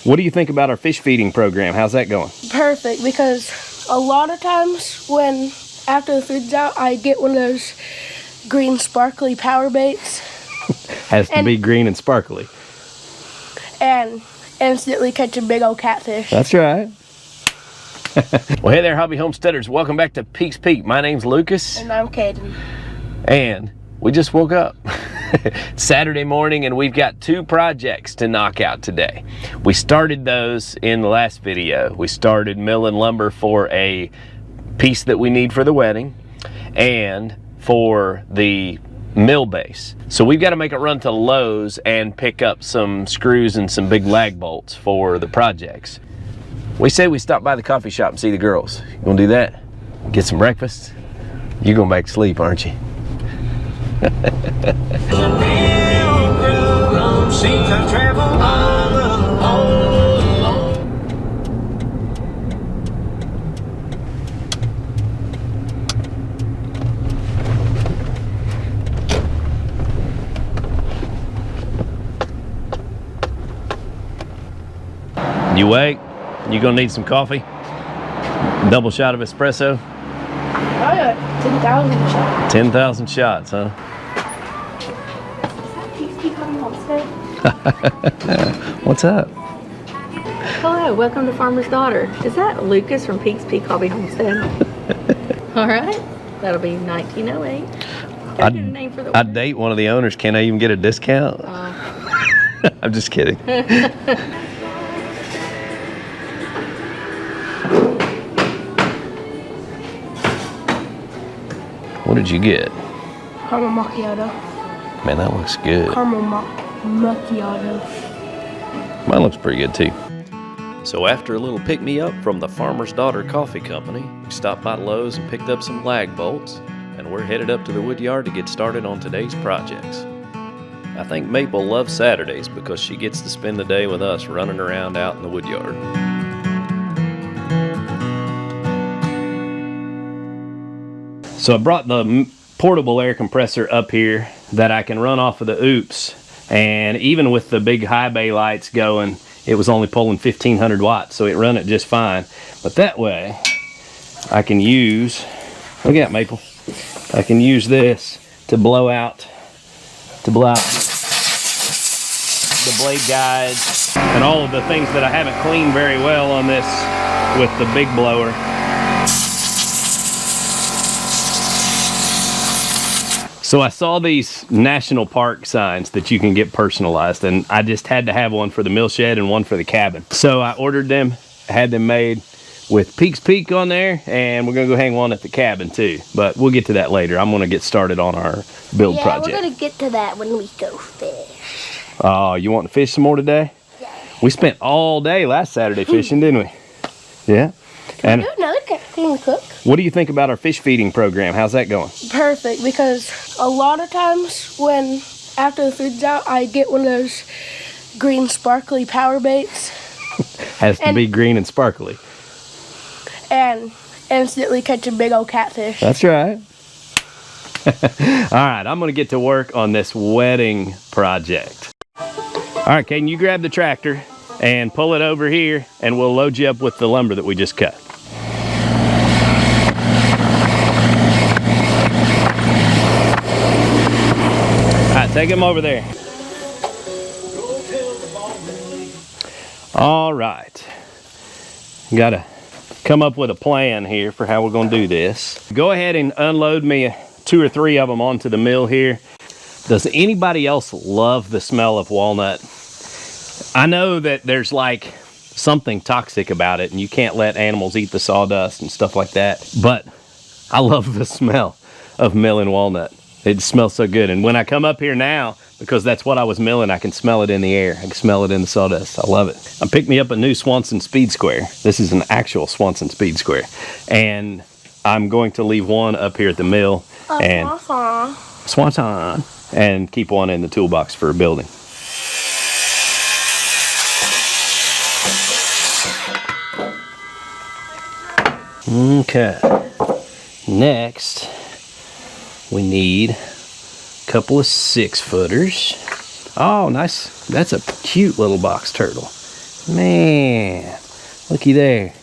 What do you think about our fish feeding program? How's that going? Perfect, because a lot of times when after the food's out, I get one of those green sparkly power baits. Has to be green and sparkly. And instantly catch a big old catfish. That's right. Well, hey there, hobby homesteaders. Welcome back to Peaks Peak. My name's Lucas. And I'm Caden. And we just woke up. Saturday morning, and we've got 2 projects to knock out today. We started those in the last video. We started milling lumber for a piece that we need for the wedding and for the mill base. So we've got to make a run to Lowe's and pick up some screws and some big lag bolts for the projects. We say we stop by the coffee shop and see the girls. You gonna do that? Get some breakfast? You're going back to sleep, aren't you? You wake, you gonna need some coffee? Double shot of espresso? Oh yeah, 10,000 shots. 10,000 shots, huh? What's up? Hello, welcome to Farmer's Daughter. Is that Lucas from Peaks Peak Hobby Homestead? All right, that'll be 1908. Can I get a name for the I'd date one of the owners. Can I even get a discount? I'm just kidding. What did you get? Caramel macchiato. Man, that looks good. Caramel macchiato. Mine looks pretty good too. So after a little pick-me-up from the Farmer's Daughter Coffee Company, we stopped by Lowe's and picked up some lag bolts, and we're headed up to the Woodyard to get started on today's projects. I think Maple loves Saturdays because she gets to spend the day with us running around out in the Woodyard. So I brought the portable air compressor up here that I can run off of the oops, and even with the big high bay lights going, it was only pulling 1500 watts, so it run it just fine. But that way I can use, look at Maple, I can use this to blow out the blade guides and all of the things that I haven't cleaned very well on this with the big blower. So I saw these national park signs that you can get personalized, and I just had to have one for the mill shed and one for the cabin. So I ordered them, had them made with Peaks Peak on there, and we're gonna go hang one at the cabin too. But we'll get to that later. I'm gonna get started on our build project. Yeah, we're gonna get to that when we go fish. Oh, you want to fish some more today? Yeah. We spent all day last Saturday fishing, didn't we? Yeah. Can we do another can cook? What do you think about our fish feeding program? How's that going? Perfect, because a lot of times when after the food's out, I get one of those green sparkly power baits. Has to be green and sparkly. And instantly catch a big old catfish. That's right. All right, I'm gonna get to work on this wedding project. All right, Caden, you grab the tractor and pull it over here, and we'll load you up with the lumber that we just cut. All right, take him over there. All right, gotta come up with a plan here for how we're gonna do this. Go ahead and unload me 2 or 3 of them onto the mill here. Does anybody else love the smell of walnut? I know that there's like something toxic about it and you can't let animals eat the sawdust and stuff like that, but I love the smell of milling walnut. It smells so good, and when I come up here now, because that's what I was milling, I can smell it in the air. I can smell it in the sawdust. I love it. I picked me up a new Swanson Speed Square. This is an actual Swanson Speed Square, and I'm going to leave one up here at the mill and Swanson, and keep one in the toolbox for building. Okay, next we need a couple of 6-footers. Oh, nice. That's a cute little box turtle. Man, looky there.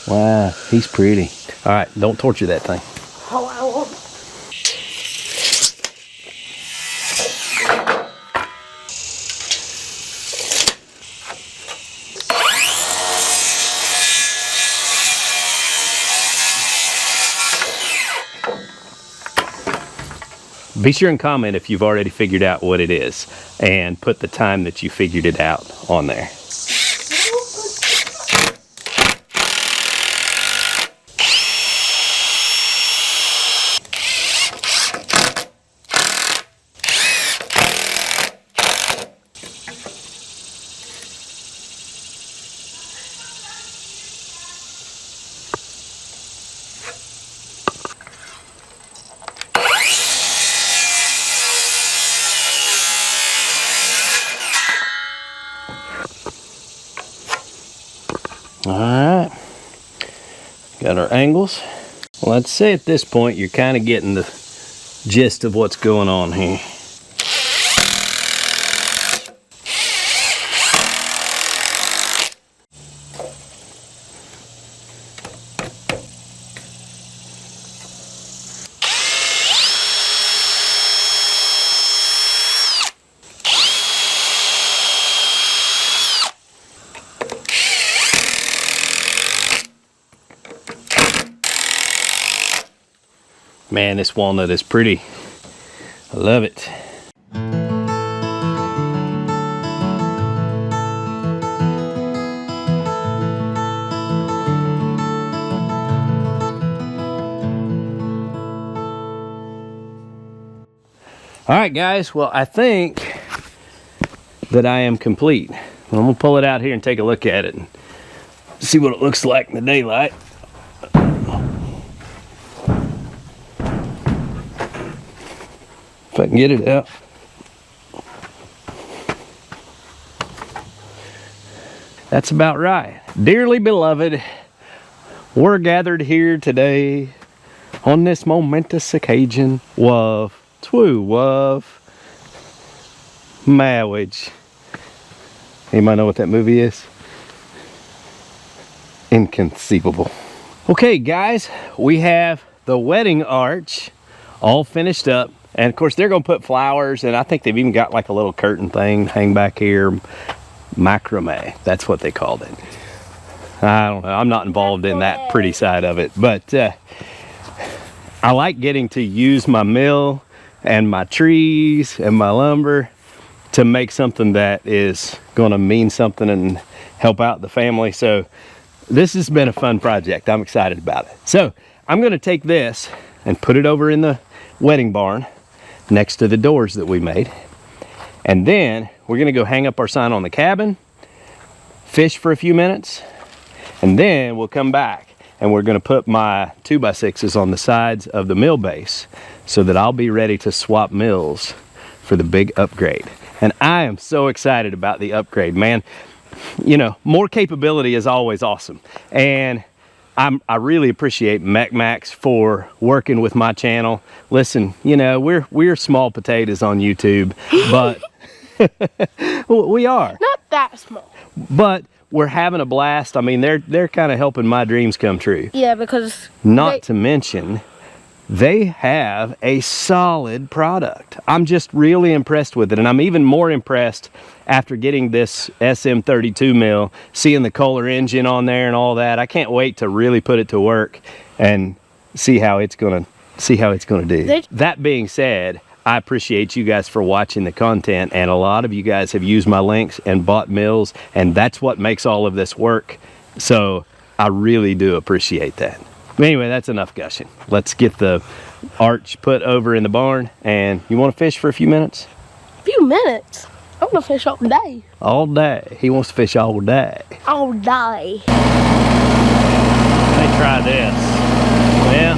Wow, he's pretty. All right, don't torture that thing. Oh, I won't. Be sure and comment if you've already figured out what it is and put the time that you figured it out on there. All right, got our angles. Well, I'd say at this point you're kind of getting the gist of what's going on here. Man, this walnut is pretty. I love it. All right, guys. Well, I think that I am complete. I'm gonna pull it out here and take a look at it and see what it looks like in the daylight. If I can get it out. That's about right. Dearly beloved, we're gathered here today on this momentous occasion of marriage. Anybody know what that movie is? Inconceivable. Okay, guys, we have the wedding arch all finished up. And of course, they're gonna put flowers, and I think they've even got like a little curtain thing hang back here. Macrame, that's what they called it. I don't know, I'm not involved in that pretty side of it, but I like getting to use my mill and my trees and my lumber to make something that is gonna mean something and help out the family. So this has been a fun project. I'm excited about it. So I'm gonna take this and put it over in the wedding barn next to the doors that we made. And then we're gonna go hang up our sign on the cabin, fish for a few minutes, and then we'll come back and we're gonna put my 2x6s on the sides of the mill base so that I'll be ready to swap mills for the big upgrade. And I am so excited about the upgrade, man. You know, more capability is always awesome. And I really appreciate MechMax for working with my channel. Listen, you know, we're small potatoes on YouTube, but we are. Not that small. But we're having a blast. I mean, they're kind of helping my dreams come true. Yeah, because Not to mention, they have a solid product. I'm just really impressed with it, and I'm even more impressed after getting this SM32 mill, seeing the Kohler engine on there and all that. I can't wait to really put it to work and see how it's gonna do. That being said, I appreciate you guys for watching the content, and a lot of you guys have used my links and bought mills, and that's what makes all of this work. So I really do appreciate that. But anyway, that's enough gushing. Let's get the arch put over in the barn. And you want to fish for a few minutes? A few minutes? I want to fish all day. All day. He wants to fish all day. All day. Let me try this. Well,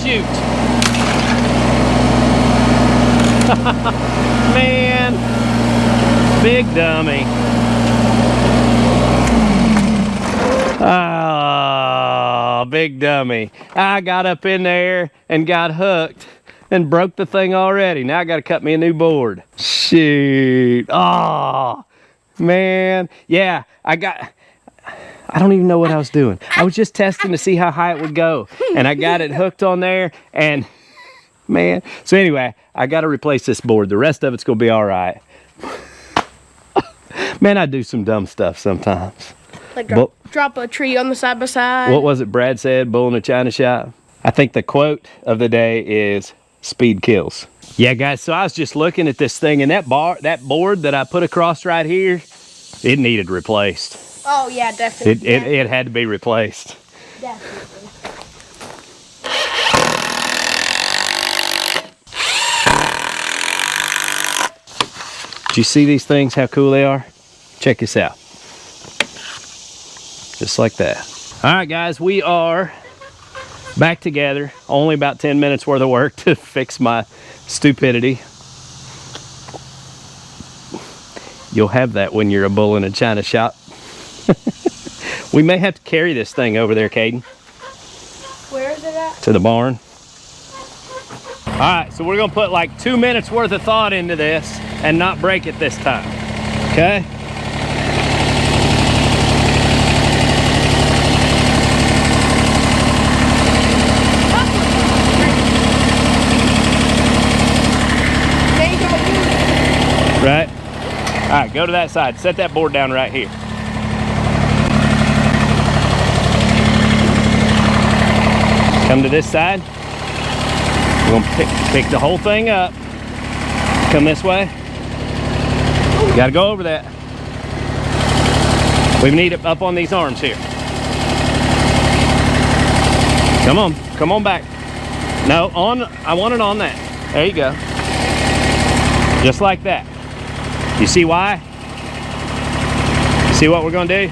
shoot. Man, big dummy. big dummy. I got up in there and got hooked and broke the thing already. Now I got to cut me a new board. Shoot. Oh, man. Yeah, I don't even know what I was doing. I was just testing to see how high it would go. And I got it hooked on there and, man. So anyway, I got to replace this board. The rest of it's going to be all right. Man, I do some dumb stuff sometimes. Like drop a tree on the side by side. What was it Brad said, bull in a china shop? I think the quote of the day is speed kills. Yeah, guys, so I was just looking at this thing, and that board that I put across right here, it needed replaced. Oh, yeah, definitely. It had to be replaced. Definitely. Do you see these things, how cool they are? Check this out. Just like that. All right, guys, we are back together. Only about 10 minutes worth of work to fix my stupidity. You'll have that when you're a bull in a china shop. We may have to carry this thing over there, Caden. Where is it at? To the barn. All right, so we're gonna put like 2 minutes worth of thought into this and not break it this time, okay? Right? All right, go to that side. Set that board down right here. Come to this side. We're gonna pick the whole thing up. Come this way. You gotta go over that. We need it up on these arms here. Come on back. No, I want it on that. There you go. Just like that. You see why? See what we're gonna do?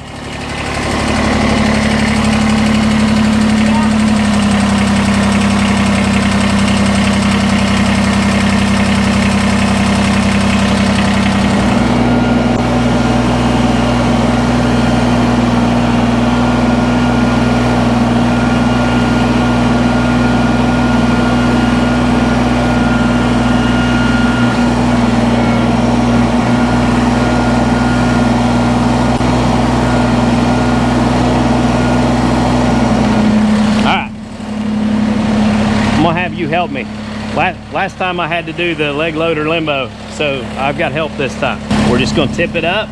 Help me. Last time I had to do the leg loader limbo, so I've got help this time. We're just gonna tip it up.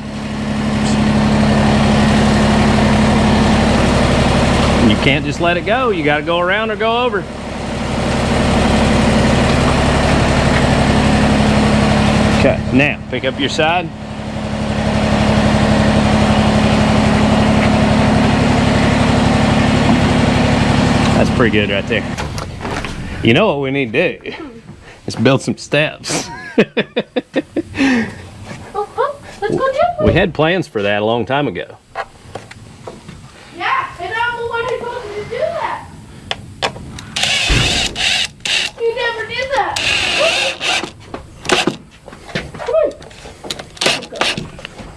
You can't just let it go. You gotta go around or go over. Okay, now pick up your side. That's pretty good right there. You know what we need to do? Is build some steps. Let's go do it. We had plans for that a long time ago. Yeah, and I'm the one who told you to do that. You never did that.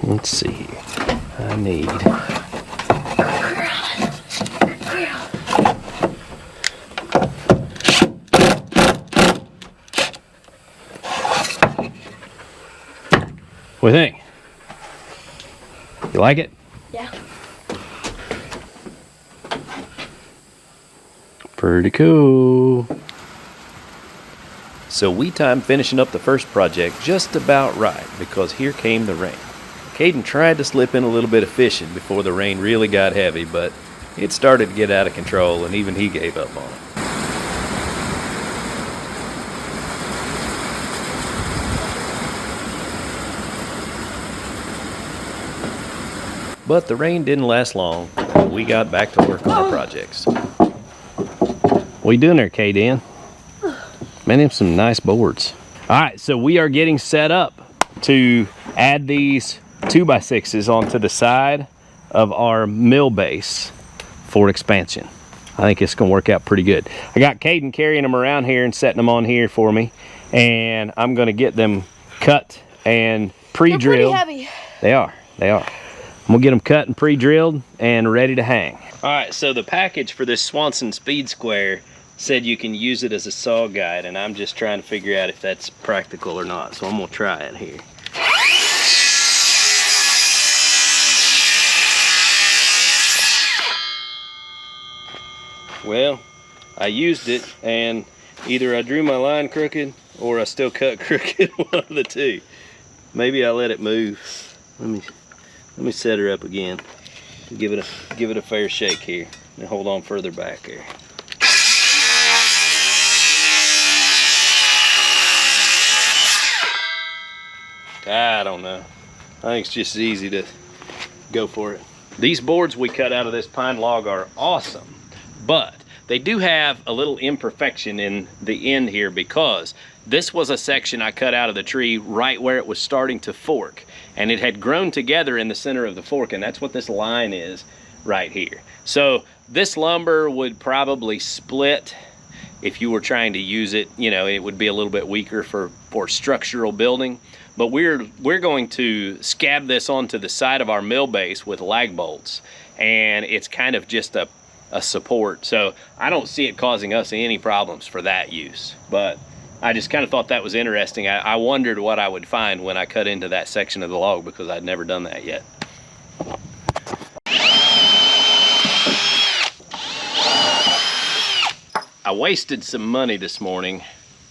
Let's see here. I need... What do you think? You like it? Yeah. Pretty cool. So we timed finishing up the first project just about right because here came the rain. Caden tried to slip in a little bit of fishing before the rain really got heavy, but it started to get out of control and even he gave up on it. But the rain didn't last long. We got back to work on the projects. What are you doing there, Kaden? Man, them some nice boards. All right, so we are getting set up to add these 2x6s onto the side of our mill base for expansion. I think it's gonna work out pretty good. I got Caden carrying them around here and setting them on here for me, and I'm gonna get them cut and pre-drilled. They're pretty heavy. They are. I'm gonna get them cut and pre-drilled and ready to hang. All right, so the package for this Swanson Speed Square said you can use it as a saw guide, and I'm just trying to figure out if that's practical or not. So I'm gonna try it here. Well, I used it, and either I drew my line crooked or I still cut crooked, one of the two. Maybe I let it move. Let me set her up again. Give it a fair shake here, and hold on further back here. I don't know. I think it's just as easy to go for it. These boards we cut out of this pine log are awesome, but they do have a little imperfection in the end here, because this was a section I cut out of the tree right where it was starting to fork, and it had grown together in the center of the fork, and that's what this line is right here. So this lumber would probably split if you were trying to use it. You know, it would be a little bit weaker for structural building. But we're going to scab this onto the side of our mill base with lag bolts, and it's kind of just a support. So I don't see it causing us any problems for that use. But I just kind of thought that was interesting. I wondered what I would find when I cut into that section of the log, because I'd never done that yet. I wasted some money this morning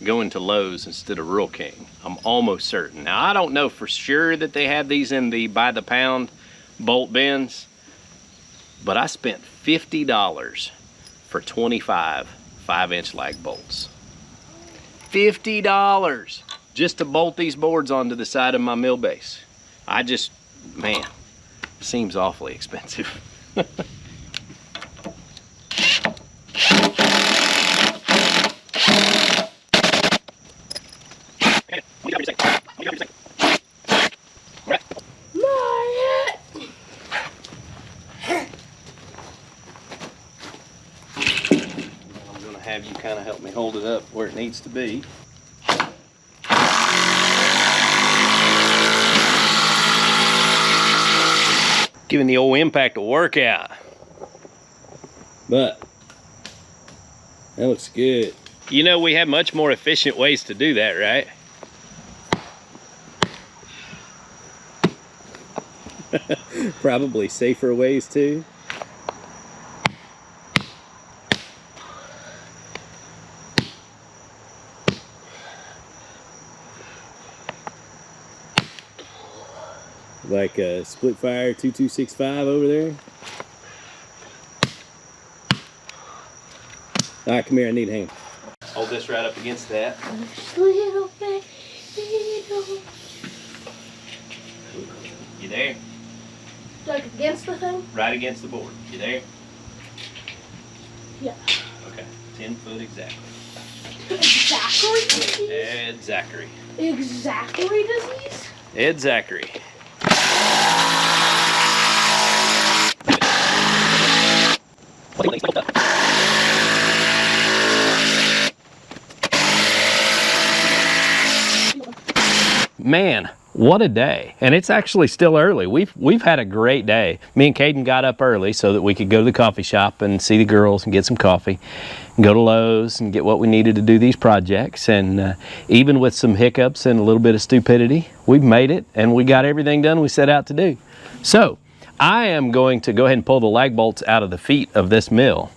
going to Lowe's instead of Rural King. I'm almost certain. Now, I don't know for sure that they have these in the by the pound bolt bins, but I spent $50 for 25 5-inch lag bolts. $50 just to bolt these boards onto the side of my mill base. Man, seems awfully expensive. Have you kind of help me hold it up where it needs to be. Giving the old impact a workout. But that looks good. You know, we have much more efficient ways to do that, right? Probably safer ways too. Like a split fire 2265 over there. All right, come here, I need a hand. Hold this right up against that. Little bit, You there? like against the thing? Right against the board. You there? Yeah. Okay, 10 foot exactly. Zachary disease? Ed Zachary. Zachary disease? Ed Zachary. Man, what a day. And it's actually still early. We've had a great day. Me and Caden got up early so that we could go to the coffee shop and see the girls and get some coffee, and go to Lowe's and get what we needed to do these projects. And even with some hiccups and a little bit of stupidity, we've made it and we got everything done we set out to do. So I am going to go ahead and pull the lag bolts out of the feet of this mill.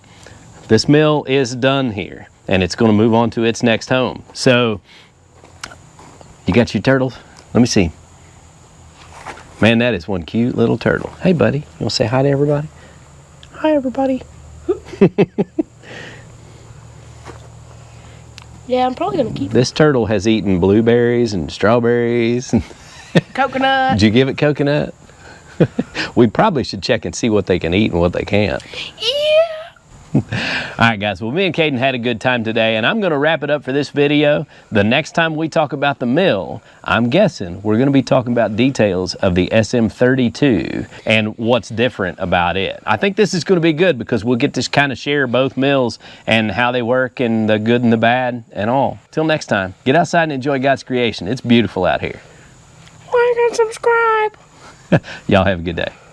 This mill is done here, and it's going to move on to its next home. So you got your turtles? Let me see. Man, that is one cute little turtle. Hey, buddy. You want to say hi to everybody? Hi, everybody. Yeah, I'm probably going to keep it. This turtle has eaten blueberries and strawberries. Coconut. Did you give it coconut? We probably should check and see what they can eat and what they can't. Yeah. All right, guys. Well, me and Caden had a good time today, and I'm going to wrap it up for this video. The next time we talk about the mill, I'm guessing we're going to be talking about details of the SM32 and what's different about it. I think this is going to be good because we'll get to kind of share both mills and how they work and the good and the bad and all. Till next time, get outside and enjoy God's creation. It's beautiful out here. Like and subscribe. Y'all have a good day.